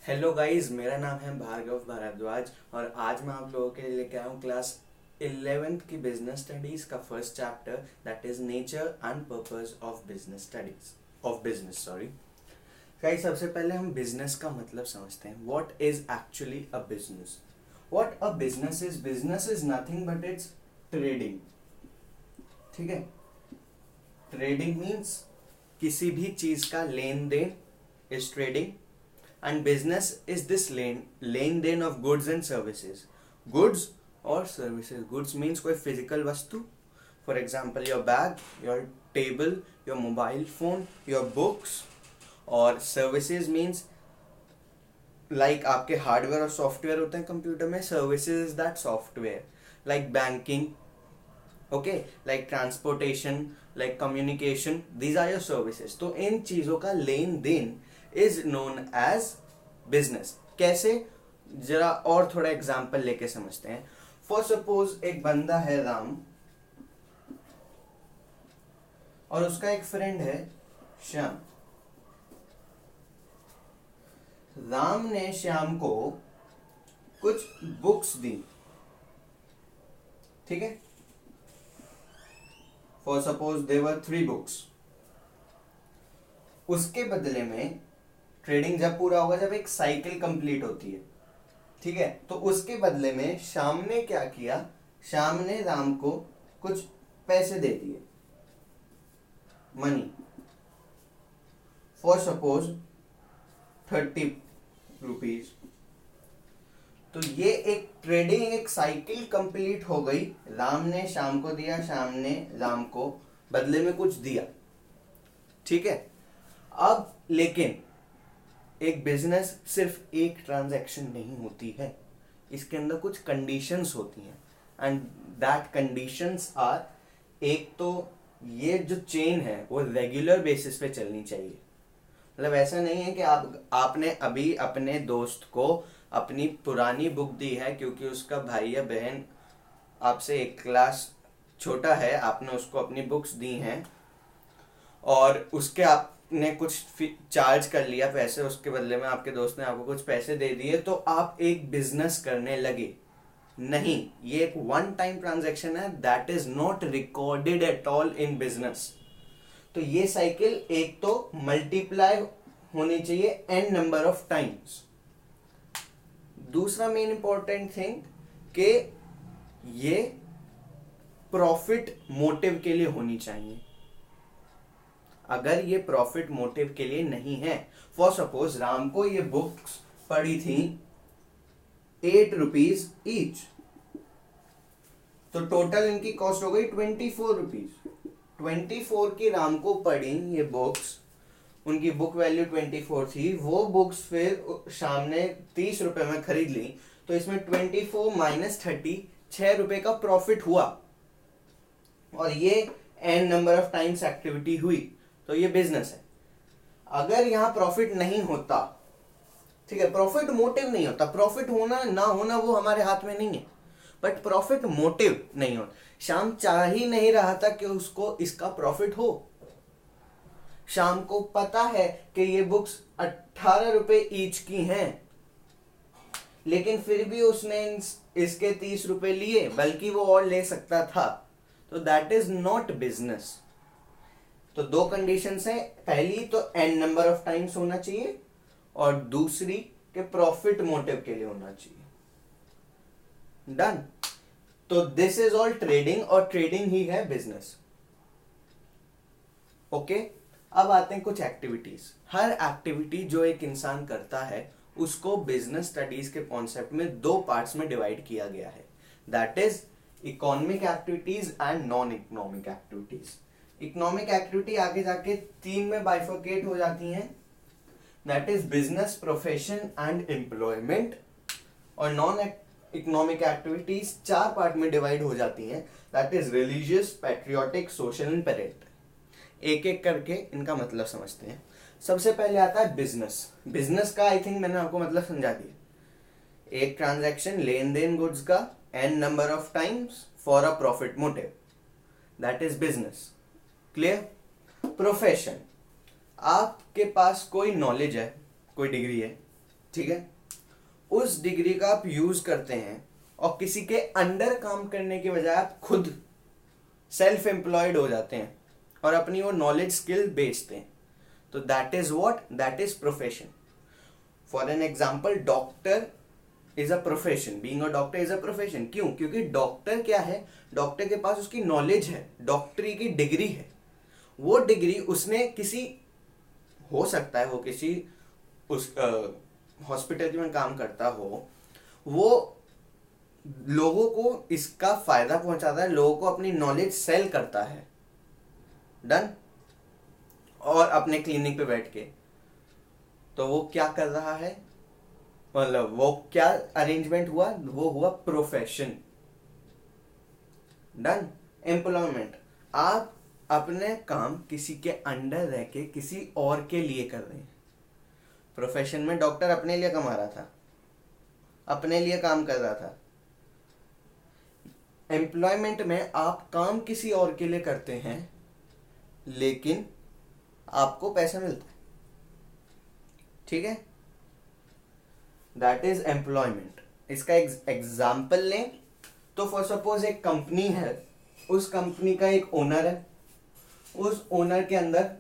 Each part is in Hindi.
हेलो गाइस, मेरा नाम है भार्गव भारद्वाज और आज मैं आप लोगों के लिए लेके आया हूँ क्लास 11th की बिजनेस स्टडीज का first chapter that is nature and purpose of business studies of business sorry guys. सबसे पहले हम बिजनेस का मतलब समझते हैं। What is actually a business? What a business is nothing but it's trading. ठीक है, ट्रेडिंग मीन्स किसी भी चीज का लेन देन is trading and business is this लेन देन of goods and services. Goods और services. Goods means कोई physical वस्तु, for example your bag, your table, your mobile phone, your books. और services means like आपके हार्डवेयर और सॉफ्टवेयर होते हैं कंप्यूटर में. Services is that software like banking, okay, like transportation, like communication. These are your services. तो इन चीजों का लेन देन इज नोन एज बिजनेस. कैसे, जरा और थोड़ा एग्जाम्पल लेके समझते हैं. फॉर सपोज एक बंदा है राम और उसका एक फ्रेंड है श्याम. राम ने श्याम को कुछ बुक्स दी, ठीक है. For suppose there are 3 books. उसके बदले में ट्रेडिंग जब पूरा होगा, जब एक साइकिल कंप्लीट होती है, ठीक है, तो उसके बदले में श्याम ने क्या किया, श्याम ने राम को कुछ पैसे दे दिए, मनी. For suppose 30 rupees. तो ये एक ट्रेडिंग, एक साइकिल कंप्लीट हो गई. राम ने श्याम को दिया, श्याम ने राम को बदले में कुछ दिया, ठीक है. अब लेकिन एक बिजनेस सिर्फ एक ट्रांजैक्शन नहीं होती है, इसके अंदर कुछ कंडीशंस होती हैं एंड दैट कंडीशंस आर, एक तो ये जो चेन है वो रेगुलर बेसिस पे चलनी चाहिए. मतलब ऐसा नहीं है कि आपने अभी अपने दोस्त को अपनी पुरानी बुक दी है क्योंकि उसका भाई या बहन आपसे एक क्लास छोटा है, आपने उसको अपनी बुक्स दी हैं और उसके आपने कुछ चार्ज कर लिया पैसे, उसके बदले में आपके दोस्त ने आपको कुछ पैसे दे दिए, तो आप एक बिजनेस करने लगे. नहीं, ये एक वन टाइम ट्रांजैक्शन है, that is not recorded at all in business. तो ये साइकिल एक तो मल्टीप्लाई होनी चाहिए एन नंबर ऑफ टाइम्स. दूसरा मेन इंपॉर्टेंट थिंग कि ये प्रॉफिट मोटिव के लिए होनी चाहिए. अगर ये प्रॉफिट मोटिव के लिए नहीं है, फॉर सपोज राम को ये बुक्स पड़ी थी 8 रुपीज ईच, तो टोटल इनकी कॉस्ट हो गई 24 रुपीज. 24 की राम को पड़ी ये बुक्स, उनकी बुक वैल्यू 24 थी. वो बुक्स फिर शाम ने 30 रुपए में खरीद ली, तो इसमें 24 माइनस 30 6 रुपए का प्रॉफिट हुआ और ये n number of times activity हुई, तो ये बिजनेस है. अगर यहां प्रॉफिट नहीं होता, ठीक है, प्रॉफिट मोटिव नहीं होता, प्रॉफिट होना ना होना वो हमारे हाथ में नहीं है, बट प्रॉफिट मोटिव नहीं होता. शाम चाह ही नहीं रहा था कि उसको इसका प्रॉफिट हो. शाम को पता है कि ये बुक्स 18 रुपए ईच की हैं, लेकिन फिर भी उसने इसके 30 रुपए लिए, बल्कि वो और ले सकता था. तो दैट इज नॉट बिजनेस. तो 2 कंडीशंस हैं. पहली तो एन नंबर ऑफ टाइम्स होना चाहिए और दूसरी के प्रॉफिट मोटिव के लिए होना चाहिए. डन. तो दिस इज ऑल ट्रेडिंग और ट्रेडिंग ही है बिजनेस. ओके, अब आते हैं कुछ एक्टिविटीज. हर एक्टिविटी जो एक इंसान करता है उसको बिजनेस स्टडीज के कॉन्सेप्ट में 2 पार्ट्स में डिवाइड किया गया है. That is economic activities and non economic activities. Economic activity आगे जाके 3 में बाइफर्केट हो जाती हैं. That is business, profession and employment. और नॉन इकोनॉमिक एक्टिविटीज 4 पार्ट में डिवाइड हो जाती हैं. That is religious, patriotic, social and parent. एक एक करके इनका मतलब समझते हैं. सबसे पहले आता है बिजनेस. बिजनेस का आई थिंक मैंने आपको मतलब समझा दिया. एक ट्रांजैक्शन, लेन देन गुड्स का n number of times for a profit motive, that is business. Clear. Profession, आपके पास कोई नॉलेज है, कोई डिग्री है, ठीक है, उस डिग्री का आप यूज करते हैं और किसी के अंडर काम करने के बजाय आप खुद सेल्फ एम्प्लॉयड हो जाते हैं और अपनी वो नॉलेज स्किल बेचते हैं, तो that is what, that is profession. For an example, doctor is a profession. Being a doctor is a profession. क्यों? क्योंकि डॉक्टर क्या है, डॉक्टर के पास उसकी नॉलेज है, डॉक्टरी की डिग्री है. वो डिग्री उसने किसी, हो सकता है वो किसी उस हॉस्पिटल में काम करता हो, वो लोगों को इसका फायदा पहुंचाता है, लोगों को अपनी नॉलेज सेल करता है. डन. और अपने क्लिनिक पे बैठ के, तो वो क्या कर रहा है, मतलब वो क्या अरेंजमेंट हुआ, वो हुआ प्रोफेशन. डन. एम्प्लॉयमेंट, आप अपने काम किसी के अंडर रह के किसी और के लिए कर रहे हैं. प्रोफेशन में डॉक्टर अपने लिए कमा रहा था, अपने लिए काम कर रहा था. एम्प्लॉयमेंट में आप काम किसी और के लिए करते हैं लेकिन आपको पैसा मिलता है. ठीक है, दैट इज एम्प्लॉयमेंट. इसका एग्जाम्पल लें तो फॉर सपोज एक कंपनी है, उस कंपनी का एक ओनर है, उस ओनर के अंडर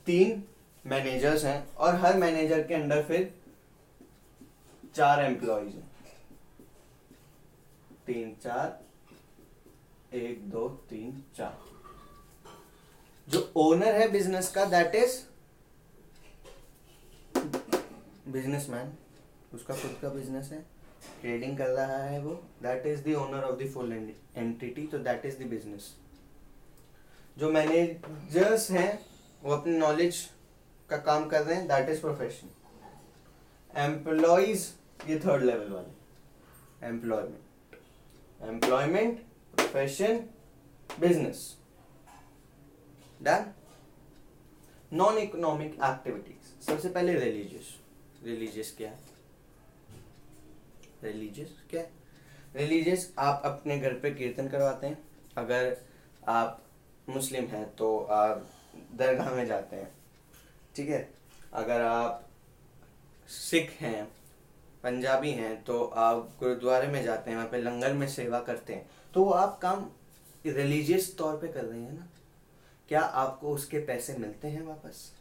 3 मैनेजर्स हैं और हर मैनेजर के अंडर फिर 4 एम्प्लॉयज हैं. 3 4, 1 2 3 4. जो ओनर है बिजनेस का, दैट इज बिजनेसमैन, उसका खुद का बिजनेस है, ट्रेडिंग कर रहा है वो, that is the owner of the full entity, तो दैट इज द बिजनेस. जो मैनेजर्स हैं वो अपनी नॉलेज का काम कर रहे हैं, दैट इज प्रोफेशन. एम्प्लॉयज, ये 3rd लेवल वाले. Employment, profession, business. Done. Non economic activities. सबसे पहले रिलीजियस क्या है? रिलीजियस आप अपने घर पे कीर्तन करवाते हैं. अगर आप मुस्लिम हैं तो आप दरगाह में जाते हैं. ठीक है, अगर आप सिख हैं, पंजाबी हैं, तो आप गुरुद्वारे में जाते हैं, वहाँ पे लंगर में सेवा करते हैं. तो आप काम रिलीजियस तौर पे कर रहे हैं ना. क्या आपको उसके पैसे मिलते हैं वापस?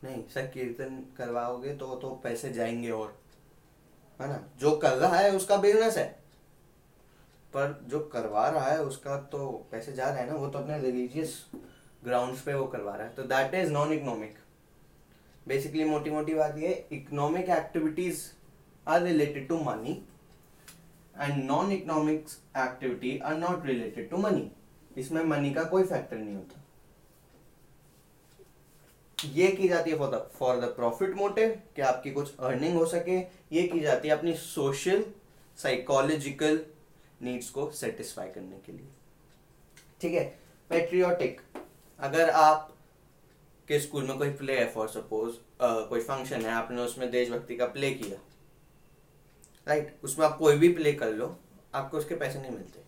नहीं सर, कीर्तन करवाओगे तो पैसे जाएंगे, और है ना. जो कर रहा है उसका बिजनेस है, पर जो करवा रहा है उसका तो पैसे जा रहे हैं ना, वो तो अपने रिलीजियस ग्राउंड्स पे वो करवा रहा है. तो that is non economic. Basically मोटी बात ये, economic activities are related to money and non economic activity are not related to money. इसमें मनी का कोई फैक्टर नहीं होता. ये की जाती है फॉर द प्रॉफिट मोटिव, कि आपकी कुछ अर्निंग हो सके. ये की जाती है अपनी सोशल साइकोलॉजिकल नीड्स को सेटिस्फाई करने के लिए. ठीक है. पेट्रियोटिक, अगर आप के स्कूल में कोई प्ले है, फॉर सपोज कोई फंक्शन है, आपने उसमें देशभक्ति का प्ले किया, राइट. उसमें आप कोई भी प्ले कर लो, आपको उसके पैसे नहीं मिलते.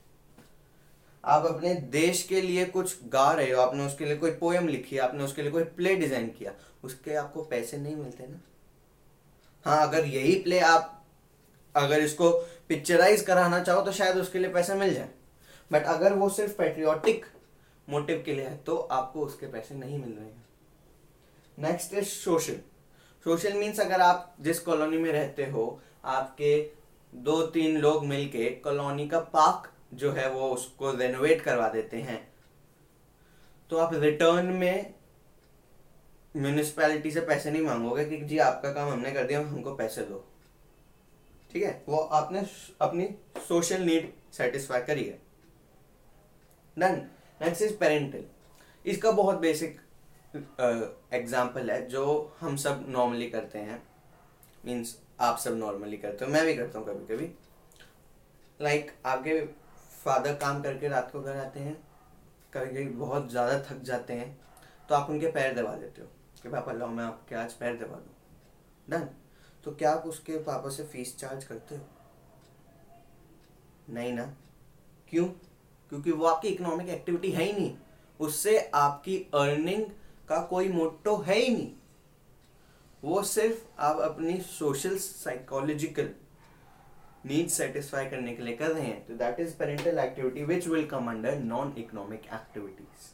आप अपने देश के लिए कुछ गा रहे हो, आपने उसके लिए कोई पोएम लिखी, आपने उसके लिए कोई प्ले डिजाइन किया, उसके आपको पैसे नहीं मिलते ना. हाँ, अगर यही प्ले आप अगर इसको पिक्चराइज कराना चाहो तो शायद उसके लिए पैसे मिल जाए, बट अगर वो सिर्फ पेट्रियोटिक मोटिव के लिए है तो आपको उसके पैसे नहीं मिल रहे हैं. नेक्स्ट इज सोशल मीन्स, अगर आप जिस कॉलोनी में रहते हो, आपके 2-3 लोग मिलके कॉलोनी का पार्क जो है वो उसको रेनोवेट करवा देते हैं, तो आप रिटर्न में म्यूनिसिपैलिटी से पैसे नहीं मांगोगे कि जी आपका काम हमने कर दिया, हमको पैसे दो. ठीक है, वो आपने अपनी सोशल नीड सेटिस्फाई करी है. डन. Next is parental. इसका बहुत बेसिक एग्जाम्पल है जो हम सब नॉर्मली करते हैं. मीन्स आप सब नॉर्मली करते हो, मैं भी करता हूँ कभी कभी. लाइक आपके फादर काम करके रात को घर आते हैं, कभी कभी बहुत ज़्यादा थक जाते हैं, तो आप उनके पैर दबा देते हो कि पापा लाओ मैं आपके आज पैर दबा दूँ. डन. तो क्या आप उसके पापा से फीस चार्ज करते हो? नहीं ना. क्यों? क्योंकि वो आपकी इकोनॉमिक एक्टिविटी है ही नहीं, उससे आपकी अर्निंग का कोई मोटो है ही नहीं. वो सिर्फ आप अपनी सोशल साइकोलॉजिकल नीड सेटिस्फाई करने के लिए कर रहे हैं, तो that is parental activity which will come under non economic activities.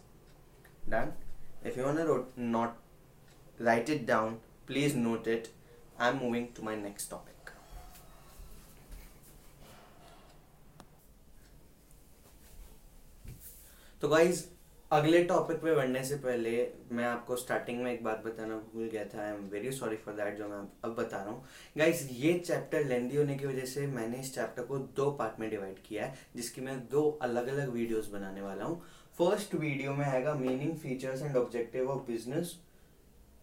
Done. If you want note write it down, please note it. I'm moving to my next topic. तो गाइज अगले टॉपिक पे बढ़ने से पहले मैं आपको स्टार्टिंग में एक बात बताना भूल गया था. I am very sorry for that, जो मैं अब बता रहा हूँ. गाइज ये चैप्टर लेंदी होने की वजह से मैंने इस चैप्टर को 2 पार्ट में डिवाइड किया है, जिसकी मैं 2 अलग अलग वीडियोस बनाने वाला हूँ. फर्स्ट वीडियो में आएगा meaning, features and objective of business,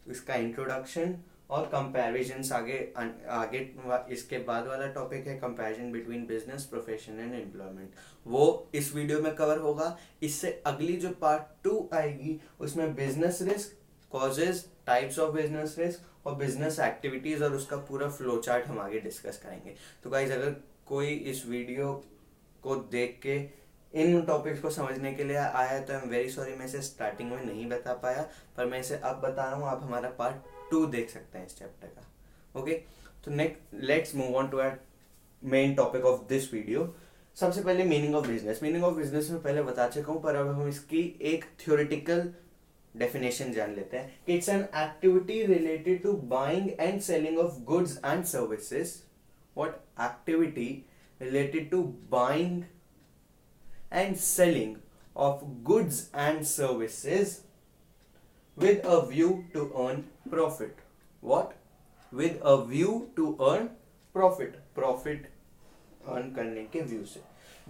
इसका इंट्रोडक्शन और कंपैरिजंस. आगे इसके बाद वाला टॉपिक है comparison between business, profession and employment. वो इस वीडियो में कवर होगा. इससे अगली जो पार्ट 2 आएगी उसमें business risk, causes, types of business risk और बिजनेस एक्टिविटीज और उसका पूरा फ्लो चार्ट हम आगे डिस्कस करेंगे. तो गाइज अगर कोई इस वीडियो को देख के इन टॉपिक्स को समझने के लिए आया है तो आई एम वेरी सॉरी, मैं इसे स्टार्टिंग में नहीं बता पाया, पर मैं इसे अब बता रहा हूँ. आप हमारा पार्ट 2 देख सकते हैं इस चैप्टर का. ओके, तो next let's move on to our main topic of this video. सबसे पहले meaning of business. Meaning of business में पहले बता चुका हूँ, पर अब हम इसकी एक थ्योरेटिकल डेफिनेशन जान लेते हैं कि it's an activity related to buying and selling of goods and services. What? Activity related to buying and selling of goods and services with a view to earn profit. What? With a view to earn profit. Profit earn करने के व्यू से.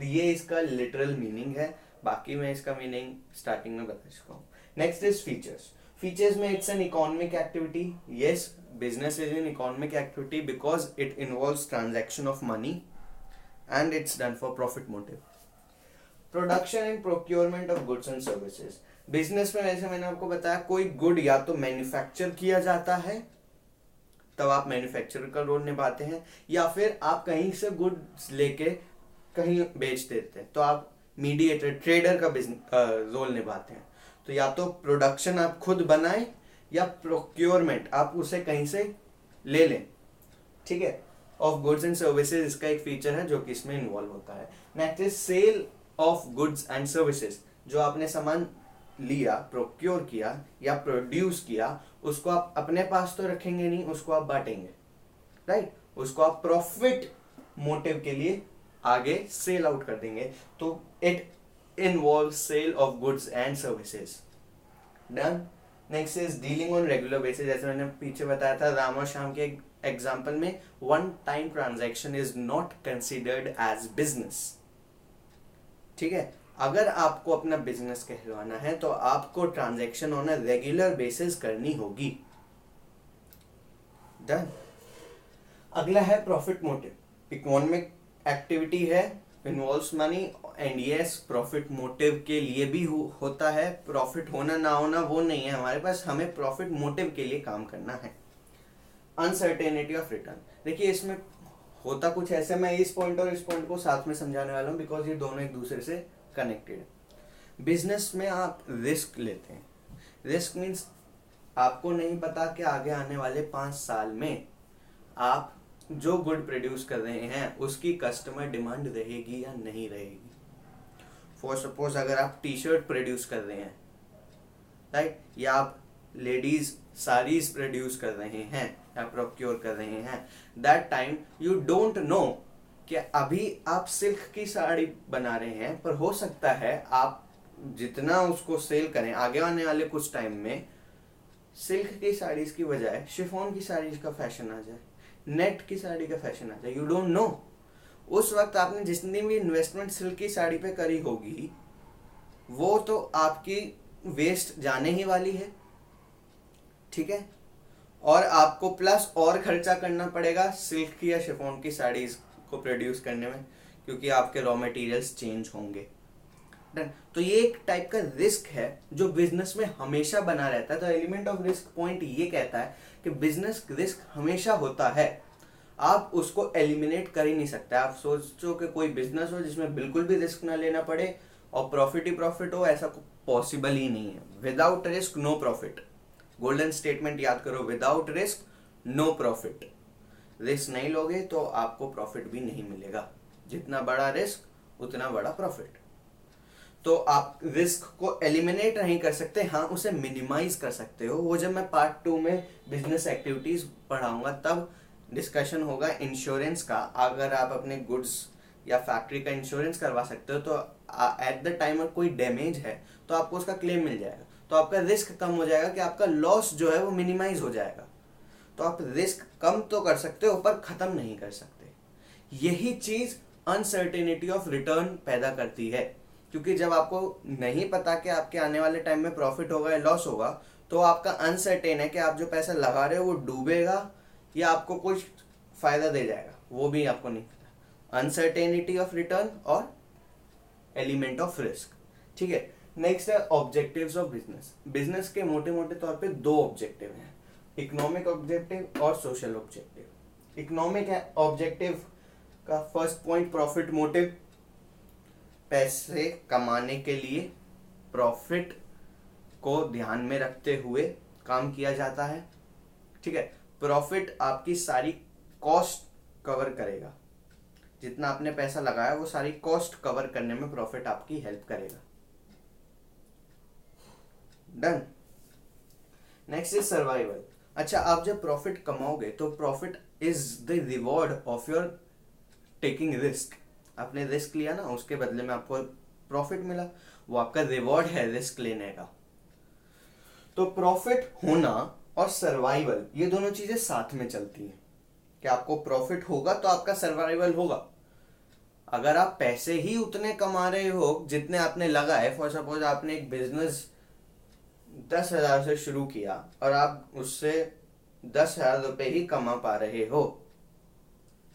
ये इसका लिटरल मीनिंग है, बाकी मैं इसका मीनिंग स्टार्टिंग में बता चुका हूँ. Next is features. फीचर्स में it's an economic activity. Yes, business is an economic activity because it involves transaction of money and it's done for profit motive. Production and procurement of goods and services. Business में वैसे मैंने आपको बताया कोई गुड या तो मैन्युफैक्चर किया जाता है, तब आप मैन्युफैक्चरर का रोल निभाते हैं, या फिर आप कहीं से गुड्स लेके कहीं बेच देते हैं तो आप मीडिएटर, ट्रेडर का रोल निभाते हैं. तो या तो प्रोडक्शन आप खुद बनाएं या प्रोक्योरमेंट आप उसे कहीं से ले लें. ठीक है, ऑफ गुड्स एंड सर्विसेज इसका एक फीचर है जो कि इसमें इन्वॉल्व होता है. Next is sale of goods and services. जो आपने सामान लिया, प्रोक्योर किया या प्रोड्यूस किया, उसको आप अपने पास तो रखेंगे नहीं, उसको आप बांटेंगे. राइट, उसको आप प्रॉफिट मोटिव के लिए आगे सेल आउट कर देंगे. तो it involve sale of goods and services. Done. Next is dealing on regular basis. जैसे मैंने पीछे बताया था राम और श्याम के एग्जाम्पल में, one time transaction is not considered as business. ठीक है, अगर आपको अपना बिजनेस कहलवाना है तो आपको transaction on a regular basis करनी होगी. डन. अगला है प्रॉफिट मोटिव. इकोनॉमिक एक्टिविटी है, involves money and yes profit motive के लिए भी होता है. प्रॉफिट होना ना होना वो नहीं है हमारे पास, हमें प्रॉफिट मोटिव के लिए काम करना है. Uncertainty of return. देखिए इसमें होता कुछ ऐसे, मैं इस पॉइंट और इस पॉइंट को साथ में समझाने वाला हूँ बिकॉज ये दोनों एक दूसरे से कनेक्टेड है. बिजनेस में आप रिस्क लेते हैं. रिस्क मीन्स आपको नहीं पता कि आगे आने वाले 5 साल में आप जो गुड प्रोड्यूस कर रहे हैं उसकी कस्टमर डिमांड रहेगी या नहीं रहेगी. फॉर सपोज अगर आप टी शर्ट प्रोड्यूस कर रहे हैं, राइट, या आप लेडीज साड़ीज प्रोड्यूस कर रहे हैं या प्रोक्योर कर रहे हैं, that time you don't know कि अभी आप सिल्क की साड़ी बना रहे हैं, पर हो सकता है आप जितना उसको सेल करें आगे आने वाले कुछ टाइम में सिल्क की साड़ीज की बजाय शिफॉन की साड़ीज का फैशन आ जाए, नेट की साड़ी का फैशन आ जाए. You don't know. उस वक्त आपने जितनी भी इन्वेस्टमेंट सिल्क की साड़ी पे करी होगी वो तो आपकी वेस्ट जाने ही वाली है. ठीक है, और आपको प्लस और खर्चा करना पड़ेगा सिल्क की या शिफॉन की साड़ीज को प्रोड्यूस करने में, क्योंकि आपके रॉ मटेरियल्स चेंज होंगे. तो ये एक टाइप का रिस्क है जो बिजनेस में हमेशा बना रहता है. तो एलिमेंट ऑफ रिस्क पॉइंट ये कहता है कि बिजनेस रिस्क हमेशा होता है, आप उसको एलिमिनेट कर ही नहीं सकते. आप सोचो कि कोई बिजनेस हो जिसमें बिल्कुल भी रिस्क ना लेना पड़े और प्रॉफिट ही प्रॉफिट हो, ऐसा पॉसिबल ही नहीं है. Without risk no profit. Golden statement याद करो, without risk no profit. Risk नहीं लोगे तो आपको प्रॉफिट भी नहीं मिलेगा। जितना बड़ा रिस्क उतना बड़ा प्रॉफिट। तो आप रिस्क को एलिमिनेट नहीं कर सकते, हाँ उसे मिनिमाइज कर सकते हो। वो जब मैं पार्ट 2 में बिजनेस एक्टिविटीज पढ़ाऊंगा तब डिस्कशन होगा इंश्योरेंस का। अगर आप अपने गुड्स या फैक्ट्री का इंश्योरेंस करवा सकते हो तो एट द टाइम कोई डैमेज है तो आपको उसका क्लेम मिल जाएगा, तो आपका रिस्क कम हो जाएगा कि आपका लॉस जो है वो मिनिमाइज हो जाएगा। तो आप रिस्क कम तो कर सकते हो पर खत्म नहीं कर सकते। यही चीज अनसर्टेनिटी ऑफ रिटर्न पैदा करती है, क्योंकि जब आपको नहीं पता कि आपके आने वाले टाइम में प्रॉफिट होगा या लॉस होगा तो आपका अनसर्टेन है कि आप जो पैसा लगा रहे हो वो डूबेगा या आपको कुछ फायदा दे जाएगा, वो भी आपको नहीं पता। अनसर्टेनिटी ऑफ रिटर्न और एलिमेंट ऑफ रिस्क। ठीक है, नेक्स्ट है ऑब्जेक्टिव्स ऑफ बिजनेस। बिजनेस के मोटे मोटे तौर पे 2 ऑब्जेक्टिव हैं, इकोनॉमिक ऑब्जेक्टिव और सोशल ऑब्जेक्टिव। इकोनॉमिक है ऑब्जेक्टिव का फर्स्ट पॉइंट प्रॉफिट मोटिव, पैसे कमाने के लिए प्रॉफिट को ध्यान में रखते हुए काम किया जाता है। ठीक है, प्रॉफिट आपकी सारी कॉस्ट कवर करेगा, जितना आपने पैसा लगाया वो सारी कॉस्ट कवर करने में प्रॉफिट आपकी हेल्प करेगा। डन। Next is survival. अच्छा, आप जब प्रॉफिट कमाओगे तो profit is the reward of your taking risk. आपने रिस्क लिया ना, उसके बदले में आपको प्रॉफिट मिला, वो आपका रिवॉर्ड है रिस्क लेने का। तो प्रॉफिट होना और सर्वाइवल ये दोनों चीजें साथ में चलती हैं कि आपको प्रॉफिट होगा तो आपका सर्वाइवल होगा। अगर आप पैसे ही उतने कमा रहे हो जितने आपने लगाए, फॉर सपोज आपने एक बिजनेस 10,000 से शुरू किया और आप उससे 10,000 रुपए ही कमा पा रहे हो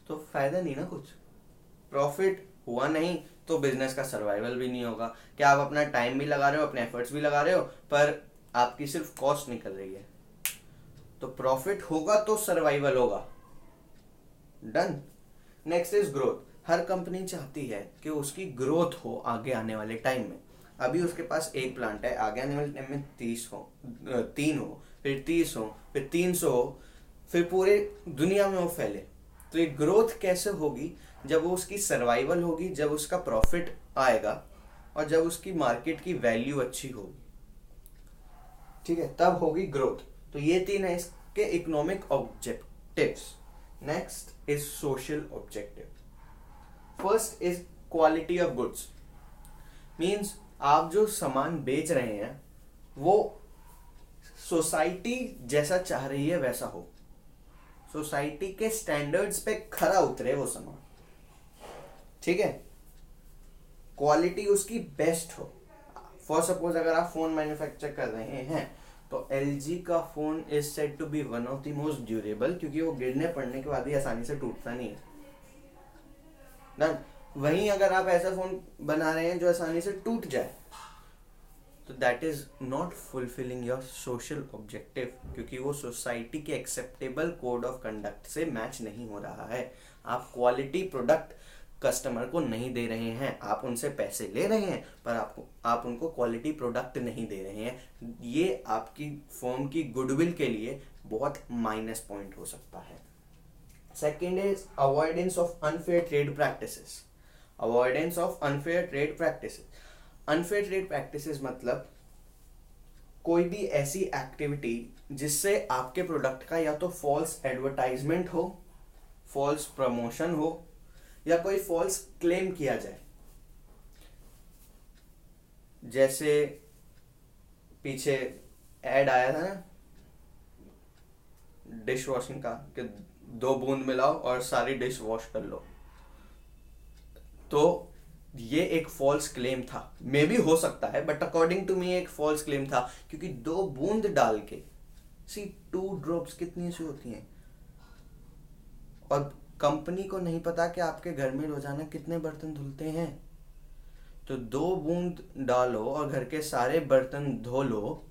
तो फायदा नहीं ना कुछ। प्रॉफिट हुआ नहीं तो बिजनेस का सर्वाइवल भी नहीं होगा। क्या आप अपना टाइम भी लगा रहे हो, अपने एफर्ट्स भी लगा रहे हो, पर आपकी सिर्फ कॉस्ट निकल रही है। तो प्रॉफिट होगा तो सर्वाइवल होगा। Done. Next is growth. Her company चाहती है कि उसकी ग्रोथ हो आगे आने वाले टाइम में। अभी उसके पास एक प्लांट है, आगे आने वाले टाइम में 3 हो, फिर 30 हो, फिर 300 हो, फिर पूरे दुनिया में वो फैले। तो ये ग्रोथ कैसे होगी? जब वो उसकी सर्वाइवल होगी, जब उसका प्रॉफिट आएगा और जब उसकी मार्केट की वैल्यू अच्छी होगी। ठीक है, तब होगी ग्रोथ। तो ये 3 है इसके economic objectives. Next is social objective. First is quality of goods. Means आप जो सामान बेच रहे हैं वो सोसाइटी जैसा चाह रही है वैसा हो, सोसाइटी के स्टैंडर्ड्स पे खरा उतरे वो सामान। ठीक है, क्वालिटी उसकी बेस्ट हो। फॉर सपोज अगर आप फोन मैन्युफैक्चर कर रहे हैं तो LG का phone is said to be one of the most durable, क्योंकि वो गिरने पड़ने के बाद भी आसानी से टूटता नहीं है। डन। वहीं अगर आप ऐसा फोन बना रहे हैं जो आसानी से टूट जाए तो that is not fulfilling your social objective, क्योंकि वो सोसाइटी के एक्सेप्टेबल कोड ऑफ कंडक्ट से मैच नहीं हो रहा है। आप क्वालिटी प्रोडक्ट कस्टमर को नहीं दे रहे हैं, आप उनसे पैसे ले रहे हैं पर आप उनको क्वालिटी प्रोडक्ट नहीं दे रहे हैं। ये आपकी फर्म की गुडविल के लिए बहुत माइनस पॉइंट हो सकता है। Second is avoidance of unfair trade practices. Avoidance of unfair trade practices. Unfair trade practices मतलब कोई भी ऐसी एक्टिविटी जिससे आपके प्रोडक्ट का या तो फॉल्स एडवर्टाइजमेंट हो, फॉल्स प्रमोशन हो, या कोई फॉल्स क्लेम किया जाए। जैसे पीछे एड आया था ना डिश वॉशिंग का कि 2 बूंद मिलाओ और सारी डिश वॉश कर लो, तो ये एक फॉल्स क्लेम था। मे बी हो सकता है बट अकॉर्डिंग टू मी एक फॉल्स क्लेम था, क्योंकि 2 बूंद डाल के 2 ड्रॉप्स कितनी सी होती हैं, और कंपनी को नहीं पता कि आपके घर में रोजाना कितने बर्तन धुलते हैं। तो 2 बूंद डालो और घर के सारे बर्तन धो लो,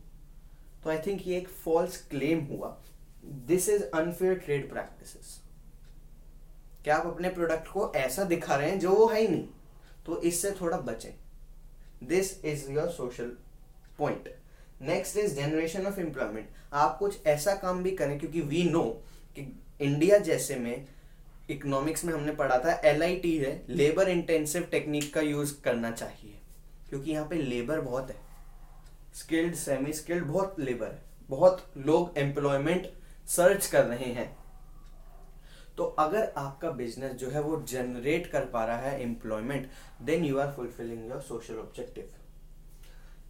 तो आई थिंक ये एक फॉल्स क्लेम हुआ। This is unfair trade practices. क्या आप अपने प्रोडक्ट को ऐसा दिखा रहे हैं जो वो है ही नहीं, तो इससे थोड़ा बचें। This is your social point. Next is generation of employment. आप कुछ ऐसा काम भी करें, क्योंकि वी नो कि इंडिया जैसे में इकोनॉमिक्स में हमने पढ़ा था LIT है, लेबर इंटेंसिव टेक्निक का यूज करना चाहिए, क्योंकि यहाँ पे लेबर बहुत है, स्किल्ड सेमी स्किल्ड बहुत लेबर है, बहुत लोग एम्प्लॉयमेंट सर्च कर रहे हैं। तो अगर आपका बिजनेस जो है वो जनरेट कर पा रहा है employment, then you are fulfilling your social objective.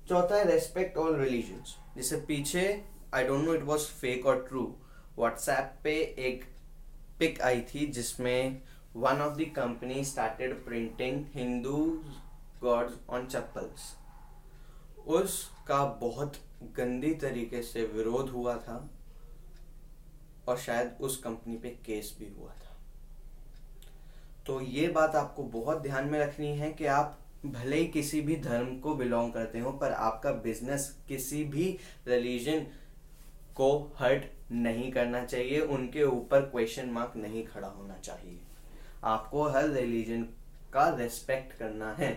चौथा है रेस्पेक्ट ऑल रिलीजन्स। जिसे पीछे I don't know it was fake और ट्रू, व्हाट्सएप पे एक पिक आई थी जिसमें one of the company started printing Hindu gods on chappals. उसका बहुत गंदी तरीके से विरोध हुआ था और शायद उस कंपनी पे केस भी हुआ था। तो ये बात आपको बहुत ध्यान में रखनी है कि आप भले ही किसी भी धर्म को बिलोंग करते हो, पर आपका बिजनेस किसी भी रिलीजन को हर्ट नहीं करना चाहिए, उनके ऊपर क्वेश्चन मार्क नहीं खड़ा होना चाहिए। आपको हर रिलीजन का रेस्पेक्ट करना है।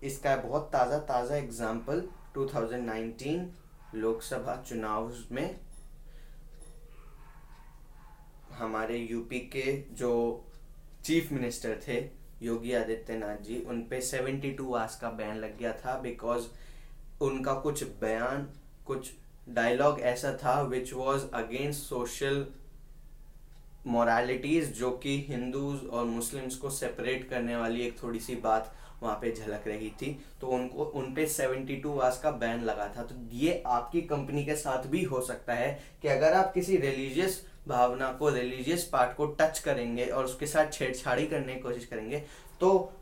इसका बहुत ताज़ा एग्जाम्पल 2019 लोकसभा चुनाव में हमारे यूपी के जो चीफ मिनिस्टर थे योगी आदित्यनाथ जी, उन पे 72 आवर्स का बैन लग गया था, बिकॉज उनका कुछ बयान, कुछ डायलॉग ऐसा था which was against social moralities, जो कि हिंदूज और मुस्लिम्स को सेपरेट करने वाली एक थोड़ी सी बात वहाँ पे झलक रही थी। तो उनको उन पे 72 आवर्स का बैन लगा था। तो ये आपकी कंपनी के साथ भी हो सकता है कि अगर आप किसी रिलीजियस भावना को, रिलीजियस पार्ट को टच करेंगे और उसके साथ छेड़छाड़ी करने की कोशिश करेंगे, तो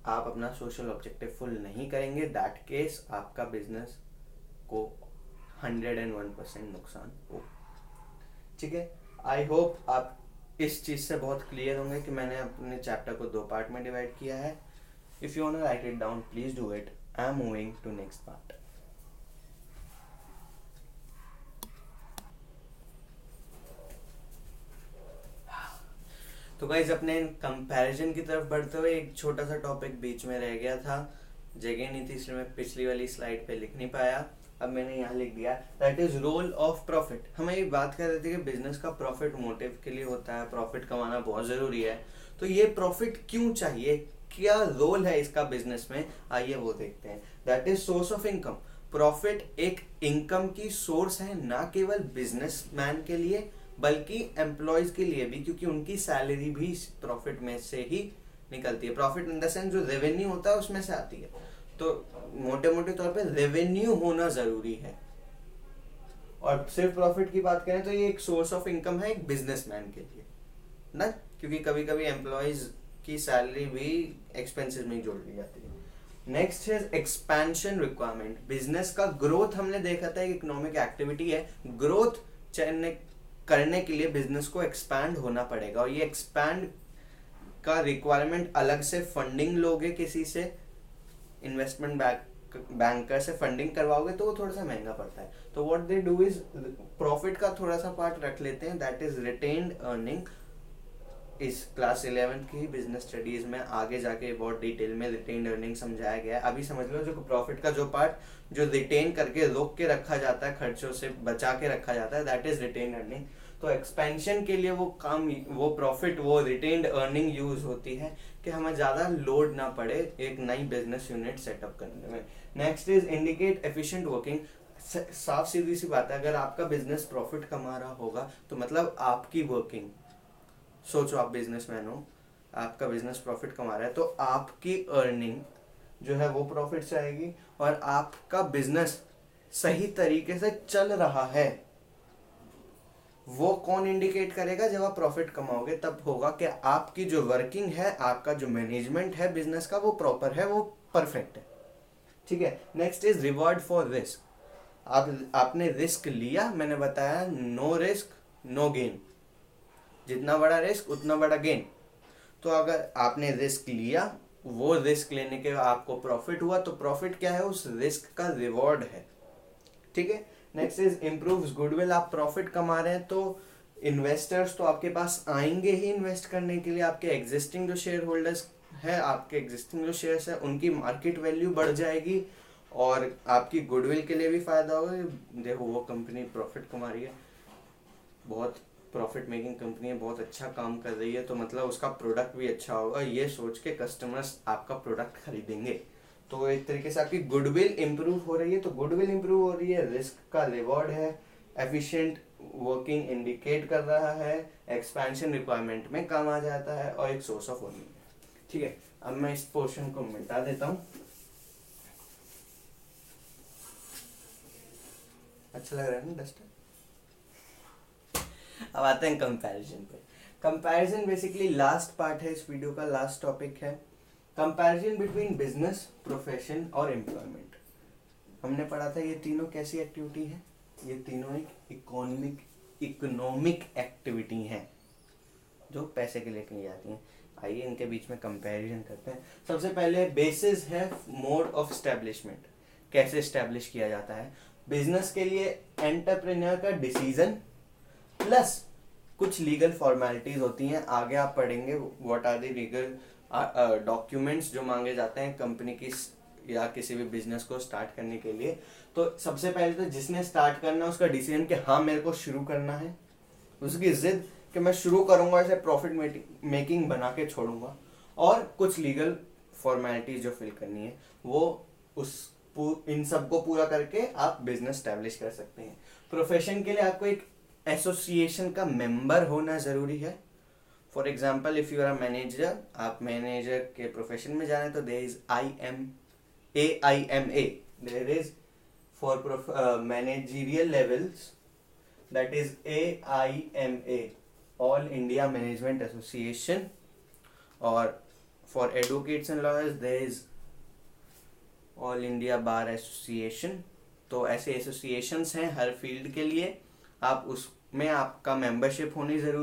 आप अपना सोशल ऑब्जेक्टिव फुल नहीं करेंगे। दैट केस आपका बिजनेस को 101% नुकसान हो। ठीक है, आई होप आप इस चीज से बहुत क्लियर होंगे कि मैंने अपने चैप्टर को 2 पार्ट में डिवाइड किया है। If you want to write it down, please do it. I am moving to next part. तो गाइस, अपने कंपैरिजन की तरफ बढ़ते हुए एक छोटा सा टॉपिक बीच में रह गया था, जगह नहीं थी, इसलिए मैं पिछली वाली स्लाइड पे लिख नहीं पाया। अब मैंने यहाँ लिख दिया, that is role of profit. हमें ये बात कर रहे थे कि बिजनेस का प्रॉफिट मोटिव के लिए होता है, प्रॉफिट कमाना बहुत जरूरी है। तो ये प्रॉफिट क्यों चाहिए, क्या रोल है इसका बिजनेस में, आइए वो देखते हैं। That is source of income. Profit एक इनकम की सोर्स है, ना केवल बिजनेसमैन के लिए बल्कि एम्प्लॉयज के लिए भी, क्योंकि उनकी सैलरी भी प्रॉफिट में से ही निकलती है। प्रॉफिट इन द सेंस जो रेवेन्यू होता है उसमें से आती है। तो मोटे मोटे तौर पे रेवेन्यू होना जरूरी है। और सिर्फ प्रॉफिट की बात करें तो ये एक सोर्स ऑफ इनकम है एक बिजनेसमैन के लिए ना, क्योंकि कभी कभी एम्प्लॉयज की सैलरी भी एक्सपेंसेस में जोड़ ली जाती है। नेक्स्ट है एक्सपेंशन रिक्वायरमेंट। बिजनेस का ग्रोथ हमने देखा था एक इकोनॉमिक एक्टिविटी है। ग्रोथ करने के लिए बिजनेस को एक्सपैंड होना पड़ेगा, और ये एक्सपैंड का रिक्वायरमेंट अलग से फंडिंग लोगे, किसी से इन्वेस्टमेंट बैंकर से फंडिंग करवाओगे तो वो थोड़ा सा महंगा पड़ता है। तो what they do is profit का थोड़ा सा पार्ट रख लेते हैं, दैट इज रिटेन्ड अर्निंग। इस क्लास 11 की बिजनेस स्टडीज में आगे जाके बहुत डिटेल में रिटेन्ड अर्निंग समझाया गया है। अभी समझ लो, जो प्रॉफिट का जो पार्ट जो रिटेन करके रोक के रखा जाता है, खर्चों से बचा के रखा जाता है, दैट इज रिटेन्ड अर्निंग। तो एक्सपेंशन के लिए वो काम, वो प्रॉफिट, वो रिटेन्ड अर्निंग यूज होती है कि हमें ज्यादा लोड ना पड़े एक नई बिजनेस यूनिट सेटअप करने में। Next is indicate efficient working. साफ सीधी सी बात है, अगर आपका बिजनेस प्रॉफिट कमा रहा होगा तो मतलब आपकी वर्किंग, सोचो आप बिजनेसमैन हो, आपका बिजनेस प्रॉफिट कमा रहा है, तो आपकी अर्निंग जो है वो प्रॉफिट से आएगी, और आपका बिजनेस सही तरीके से चल रहा है वो कौन इंडिकेट करेगा, जब आप प्रॉफिट कमाओगे तब होगा कि आपकी जो वर्किंग है, आपका जो मैनेजमेंट है बिजनेस का, वो प्रॉपर है, वो परफेक्ट है। ठीक है, next is reward for risk. आपने रिस्क लिया, मैंने बताया नो रिस्क नो गेन, जितना बड़ा रिस्क उतना बड़ा गेन। तो अगर आपने रिस्क लिया, वो रिस्क लेने के आपको प्रॉफिट हुआ, तो प्रॉफिट क्या है, उस रिस्क का रिवॉर्ड है। ठीक है, नेक्स्ट इज इम्प्रूव्स गुडविल। आप प्रॉफिट कमा रहे हैं तो इन्वेस्टर्स तो आपके पास आएंगे ही इन्वेस्ट करने के लिए। आपके एग्जिस्टिंग जो शेयर होल्डर्स है, आपके एग्जिस्टिंग जो शेयर्स है, उनकी मार्केट वैल्यू बढ़ जाएगी, और आपकी गुडविल के लिए भी फ़ायदा होगा। देखो वो कंपनी प्रॉफिट कमा रही है, बहुत प्रॉफिट मेकिंग कंपनी है, बहुत अच्छा काम कर रही है, तो मतलब उसका प्रोडक्ट भी अच्छा होगा, ये सोच के कस्टमर्स आपका प्रोडक्ट खरीदेंगे। तो एक तरीके से आपकी गुडविल इंप्रूव हो रही है। तो गुडविल इंप्रूव हो रही है, रिस्क का रिवॉर्ड है, एफिशिएंट वर्किंग इंडिकेट कर रहा है, एक्सपेंशन रिक्वायरमेंट में काम आ जाता है, और एक सोर्स ऑफ अर्निंग है। ठीक है, अब मैं इस पोर्शन को मिटा देता हूँ। अच्छा लग रहा है ना डस्टर? अब आते हैं कंपैरिजन पे। कंपैरिजन बेसिकली लास्ट पार्ट है इस वीडियो का, लास्ट टॉपिक है कंपैरिजन बिटवीन बिजनेस, प्रोफेशन और एम्प्लॉयमेंट। हमने पढ़ा था ये तीनों कैसी एक्टिविटी है, ये तीनों एक इकोनॉमिक एक्टिविटी हैं जो पैसे के लिए की जाती हैं। आइए इनके बीच में कंपैरिजन करते हैं। सबसे पहले बेसिस है मोड ऑफ स्टैब्लिशमेंट, कैसे स्टैब्लिश किया जाता है। बिजनेस के लिए एंटरप्रेन्योर का डिसीजन प्लस कुछ लीगल फॉर्मेलिटीज होती हैं, आगे आप पढ़ेंगे what are the legal documents जो मांगे जाते हैं कंपनी की या किसी भी बिजनेस को स्टार्ट करने के लिए। तो सबसे पहले तो जिसने स्टार्ट करना है उसका डिसीजन कि हाँ मेरे को शुरू करना है, उसकी जिद कि मैं शुरू करूंगा, इसे प्रॉफिट मेकिंग बना के छोड़ूंगा, और कुछ लीगल फॉर्मेलिटीज जो फिल करनी है वो इन सब को पूरा करके आप बिजनेस स्टैब्लिश कर सकते हैं। प्रोफेशन के लिए आपको एक एसोसिएशन का मेंबर होना जरूरी है। For example if you are manager, आप मैनेजर के प्रोफेशन में जा रहे हैं तो there is AIMA, there is for managerial levels, that is AIMA, all India management association. और for advocates and lawyers there is all India bar association. तो ऐसे एसोसिएशंस हैं हर फील्ड के लिए, आप उसमें आपका मेंबरशिप होनी जरूरी